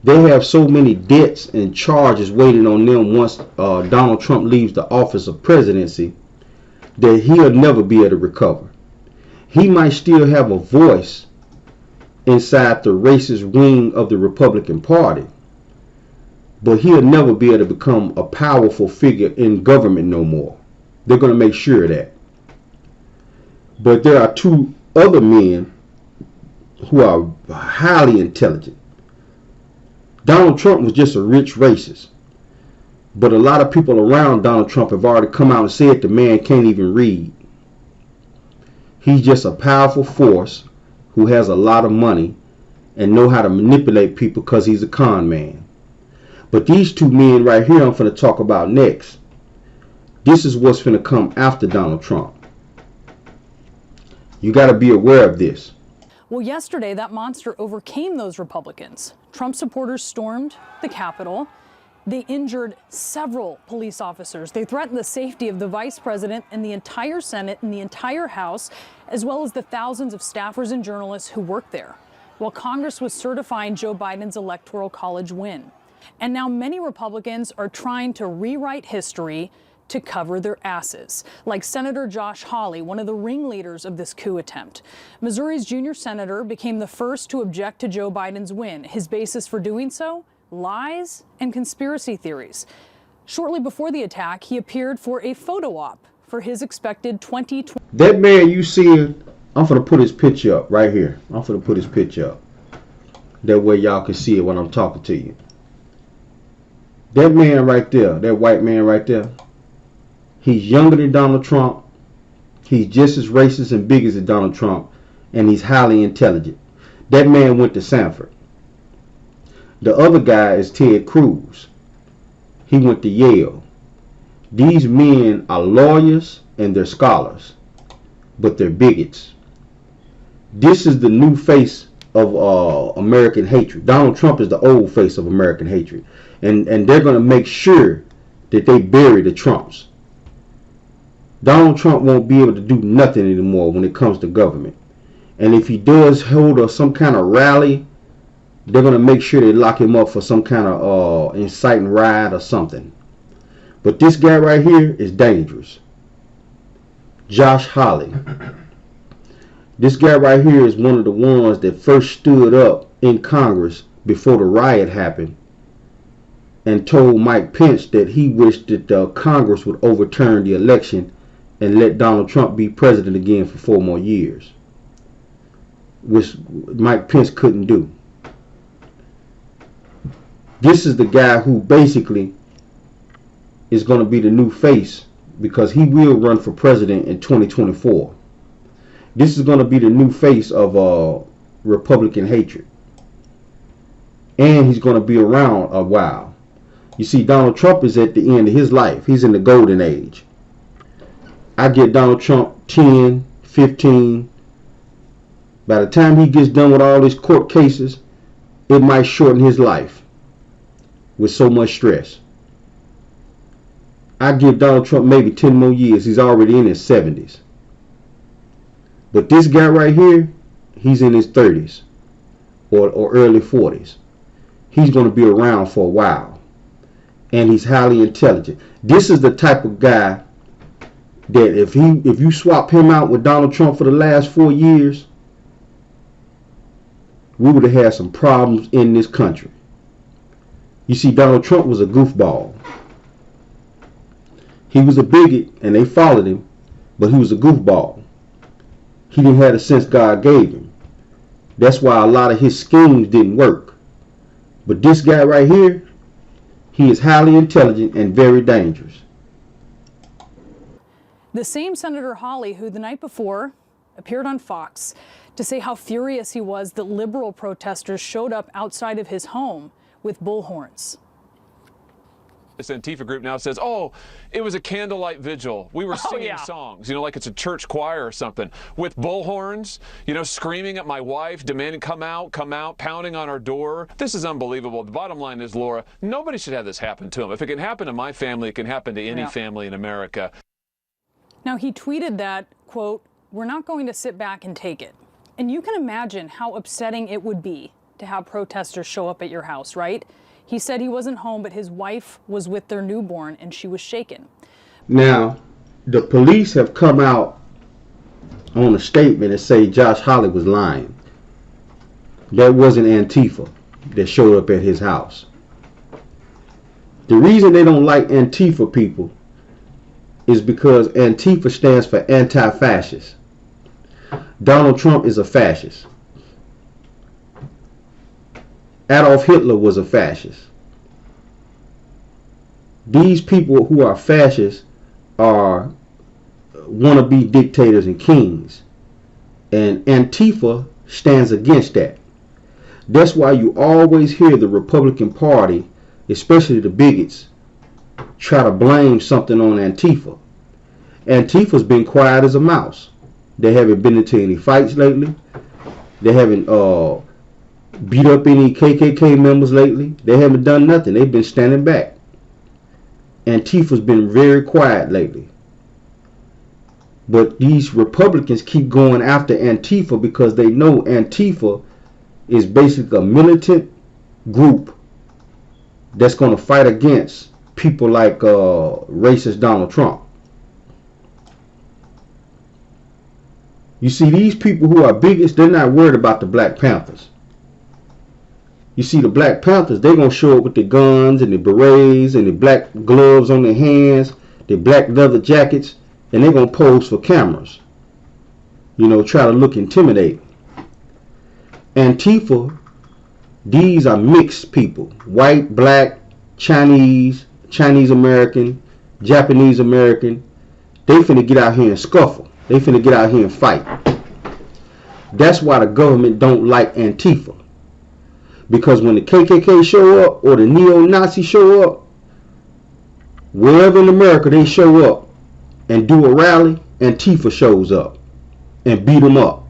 They have so many debts and charges waiting on them once Donald Trump leaves the office of presidency that he'll never be able to recover. He might still have a voice inside the racist wing of the Republican Party, but he'll never be able to become a powerful figure in government no more. They're going to make sure of that. But there are two other men who are highly intelligent. Donald Trump was just a rich racist. But a lot of people around Donald Trump have already come out and said the man can't even read. He's just a powerful force who has a lot of money and know how to manipulate people because he's a con man. But these two men right here I'm finna talk about next. This is what's finna come after Donald Trump. You got to be aware of this. Well, yesterday, that monster overcame those Republicans. Trump supporters stormed the Capitol. They injured several police officers. They threatened the safety of the vice president and the entire Senate and the entire House, as well as the thousands of staffers and journalists who work there, while Congress was certifying Joe Biden's Electoral College win. And now many Republicans are trying to rewrite history to cover their asses, like Senator Josh Hawley, one of the ringleaders of this coup attempt. Missouri's junior senator became the first to object to Joe Biden's win. His basis for doing so? Lies and conspiracy theories. Shortly before the attack, he appeared for a photo op for his expected 2020. That man you see, I'm going to put his picture up right here. I'm going to put his picture up. That way y'all can see it when I'm talking to you. That man right there, that white man right there, he's younger than Donald Trump. He's just as racist and big as Donald Trump. And he's highly intelligent. That man went to Sanford. The other guy is Ted Cruz. He went to Yale. These men are lawyers and they're scholars. But they're bigots. This is the new face of American hatred. Donald Trump is the old face of American hatred. And they're going to make sure that they bury the Trumps. Donald Trump won't be able to do nothing anymore when it comes to government. And if he does hold some kind of rally, they're going to make sure they lock him up for some kind of inciting riot or something. But this guy right here is dangerous. Josh Hawley. This guy right here is one of the ones that first stood up in Congress before the riot happened and told Mike Pence that he wished that Congress would overturn the election and let Donald Trump be president again for 4 more years, which Mike Pence couldn't do. This is the guy who basically is going to be the new face because he will run for president in 2024. This is going to be the new face of Republican hatred. And he's going to be around a while. You see, Donald Trump is at the end of his life. He's in the golden age. I get Donald Trump 10, 15. By the time he gets done with all his court cases, it might shorten his life with so much stress. I give Donald Trump maybe 10 more years. He's already in his 70s. But this guy right here, he's in his 30s or early 40s. He's going to be around for a while. And he's highly intelligent. This is the type of guy that if you swap him out with Donald Trump for the last 4 years, we would have had some problems in this country. You see, Donald Trump was a goofball. He was a bigot and they followed him, but he was a goofball. He didn't have the sense God gave him. That's why a lot of his schemes didn't work. But this guy right here, he is highly intelligent and very dangerous. The same Senator Hawley who the night before appeared on Fox to say how furious he was that liberal protesters showed up outside of his home with bullhorns. This Antifa group now says, oh, it was a candlelight vigil. We were singing songs, like it's a church choir or something, with bullhorns, screaming at my wife, demanding come out, pounding on our door. This is unbelievable. The bottom line is, Laura, nobody should have this happen to them. If it can happen to my family, it can happen to any family in America. Now, he tweeted that, quote, "We're not going to sit back and take it." And you can imagine how upsetting it would be to have protesters show up at your house, right? He said he wasn't home, but his wife was with their newborn and she was shaken. Now, the police have come out on a statement and say Josh Hawley was lying. That wasn't Antifa that showed up at his house. The reason they don't like Antifa people is because Antifa stands for anti-fascist. Donald Trump is a fascist. Adolf Hitler was a fascist. These people who are fascists are wannabe dictators and kings. And Antifa stands against that. That's why you always hear the Republican Party, especially the bigots, try to blame something on Antifa. Antifa's been quiet as a mouse. They haven't been into any fights lately. They haven't beat up any KKK members lately. They haven't done nothing. They've been standing back. Antifa's been very quiet lately. But these Republicans keep going after Antifa because they know Antifa is basically a militant group that's going to fight against people like racist Donald Trump. You see, these people who are bigots, they're not worried about the Black Panthers. You see, the Black Panthers, they're going to show up with the guns and the berets and the black gloves on their hands, the black leather jackets, and they're going to pose for cameras. You know, try to look intimidating. Antifa, these are mixed people. White, black, Chinese, Chinese American, Japanese American. They finna get out here and scuffle. They finna get out here and fight. That's why the government don't like Antifa. Because when the KKK show up or the neo-Nazis show up, wherever in America they show up and do a rally, Antifa shows up and beat them up.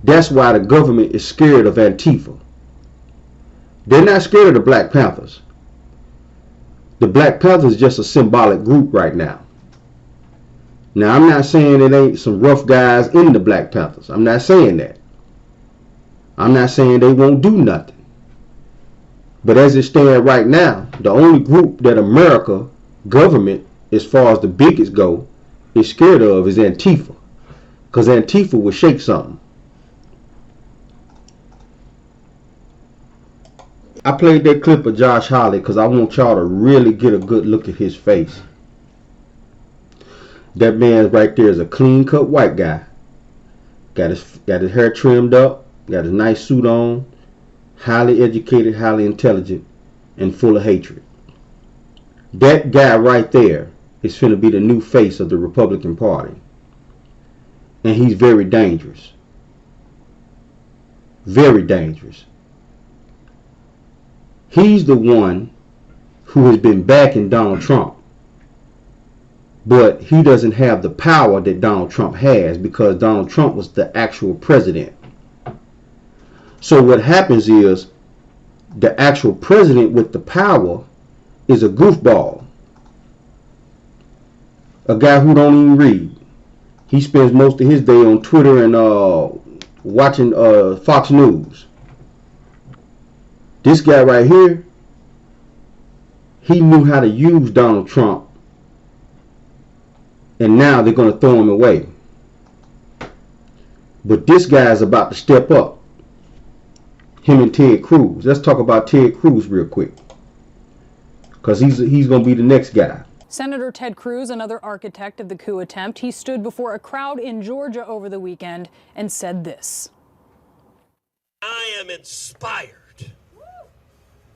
That's why the government is scared of Antifa. They're not scared of the Black Panthers. The Black Panthers is just a symbolic group right now. Now, I'm not saying it ain't some rough guys in the Black Panthers. I'm not saying that. I'm not saying they won't do nothing. But as it stands right now, the only group that America, government, as far as the bigots go, is scared of is Antifa. Because Antifa will shake something. I played that clip of Josh Hawley because I want y'all to really get a good look at his face. That man right there is a clean-cut white guy. Got his hair trimmed up, got his nice suit on, highly educated, highly intelligent, and full of hatred. That guy right there is finna be the new face of the Republican Party. And he's very dangerous. Very dangerous. He's the one who has been backing Donald Trump. But he doesn't have the power that Donald Trump has because Donald Trump was the actual president. So what happens is the actual president with the power is a goofball. A guy who don't even read. He spends most of his day on Twitter and watching Fox News. This guy right here, he knew how to use Donald Trump. And now they're going to throw him away. But this guy is about to step up. Him and Ted Cruz. Let's talk about Ted Cruz real quick. Because he's going to be the next guy. Senator Ted Cruz, another architect of the coup attempt, he stood before a crowd in Georgia over the weekend and said this. I am inspired.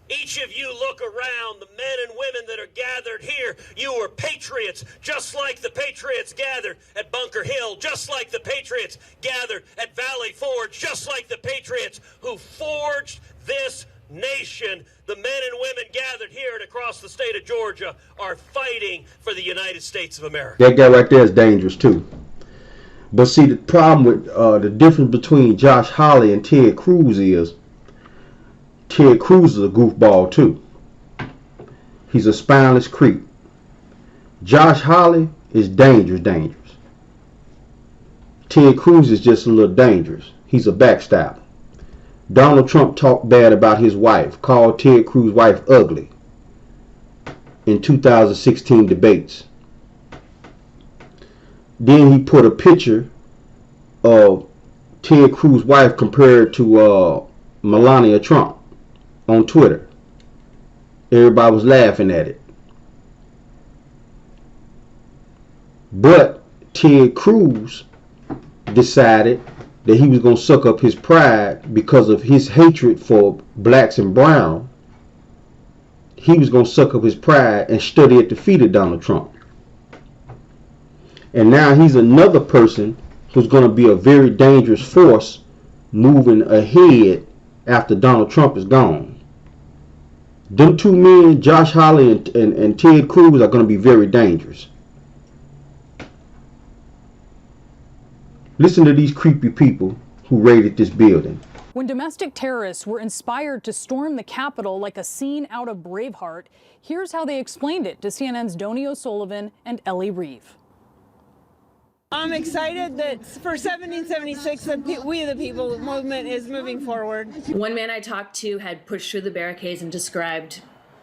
Each of you look around, the men and women that are gathered here, you are patriots, just like the patriots gathered at Bunker Hill, just like the patriots gathered at Valley Forge, just like the patriots who forged this nation. The men and women gathered here and across the state of Georgia are fighting for the United States of America. That guy right there is dangerous too. But see, the problem with the difference between Josh Hawley and Ted Cruz is Ted Cruz is a goofball too. He's a spineless creep. Josh Hawley is dangerous. Ted Cruz is just a little dangerous. He's a backstabber. Donald Trump talked bad about his wife, called Ted Cruz's wife ugly in 2016 debates. Then he put a picture of Ted Cruz's wife compared to Melania Trump on Twitter. Everybody was laughing at it. But Ted Cruz decided that he was going to suck up his pride because of his hatred for blacks and brown. He was going to suck up his pride and study at the feet of Donald Trump. And now he's another person was going to be a very dangerous force moving ahead after Donald Trump is gone. Them two men, Josh Hawley and Ted Cruz, are going to be very dangerous. Listen to these creepy people who raided this building. When domestic terrorists were inspired to storm the Capitol like a scene out of Braveheart, here's how they explained it to CNN's Donnie O'Sullivan and Ellie Reeve. I'm excited that for 1776, the We the People movement is moving forward. One man I talked to had pushed through the barricades and described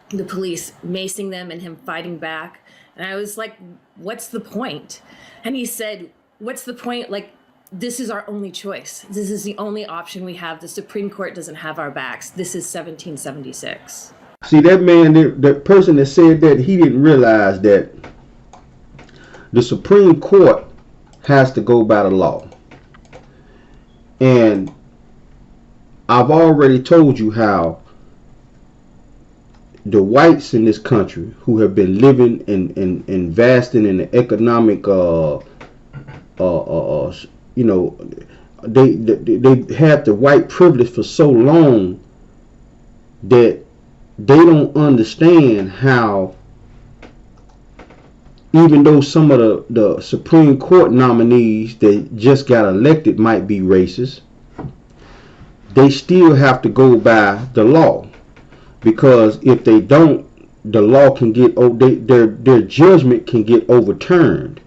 the police macing them and him fighting back. And I was like, what's the point? And he said, what's the point? Like, this is our only choice. This is the only option we have. The Supreme Court doesn't have our backs. This is 1776. See, that man, the person that said that, he didn't realize that the Supreme Court has to go by the law. And I've already told you how the whites in this country who have been living and investing in the economic you know, they had the white privilege for so long that they don't understand how, even though some of the Supreme Court nominees that just got elected might be racist, they still have to go by the law, because if they don't, the law can get, their judgment can get overturned.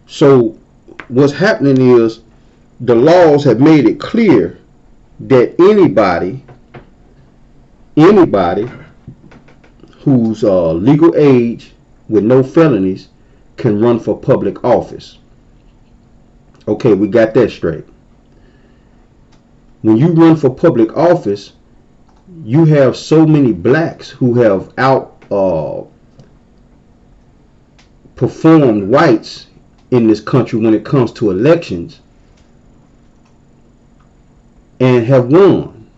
So what's happening is the laws have made it clear that anybody who's legal age with no felonies can run for public office. Okay, we got that straight. When you run for public office, you have so many blacks who have performed whites in this country when it comes to elections and have won.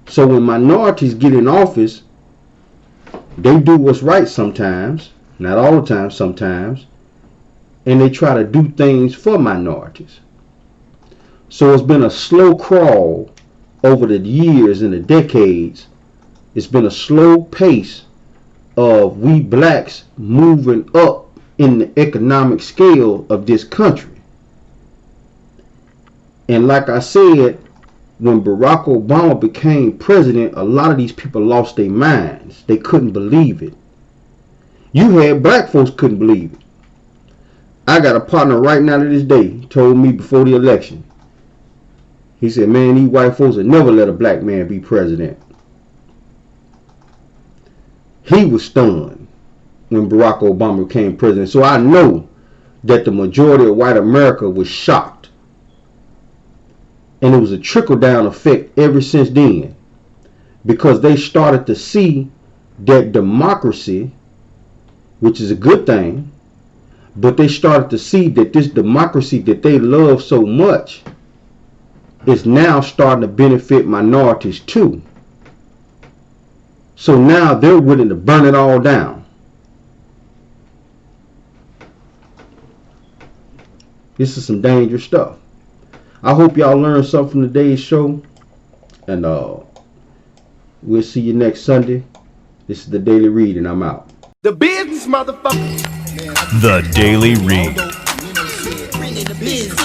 So when minorities get in office, they do what's right sometimes, not all the time, sometimes, and they try to do things for minorities. So it's been a slow crawl over the years and the decades. It's been a slow pace of we blacks moving up in the economic scale of this country. And like I said, when Barack Obama became president, a lot of these people lost their minds. They couldn't believe it. You had black folks couldn't believe it. I got a partner right now to this day, told me before the election. He said, man, these white folks will never let a black man be president. He was stunned when Barack Obama became president. So I know that the majority of white America was shocked. And it was a trickle-down effect ever since then, because they started to see that democracy, which is a good thing, but they started to see that this democracy that they love so much is now starting to benefit minorities too. So now they're willing to burn it all down. This is some dangerous stuff. I hope y'all learned something from today's show. And we'll see you next Sunday. This is the Daily Read, and I'm out. The business, motherfucker. The Daily Read. Bringing the business.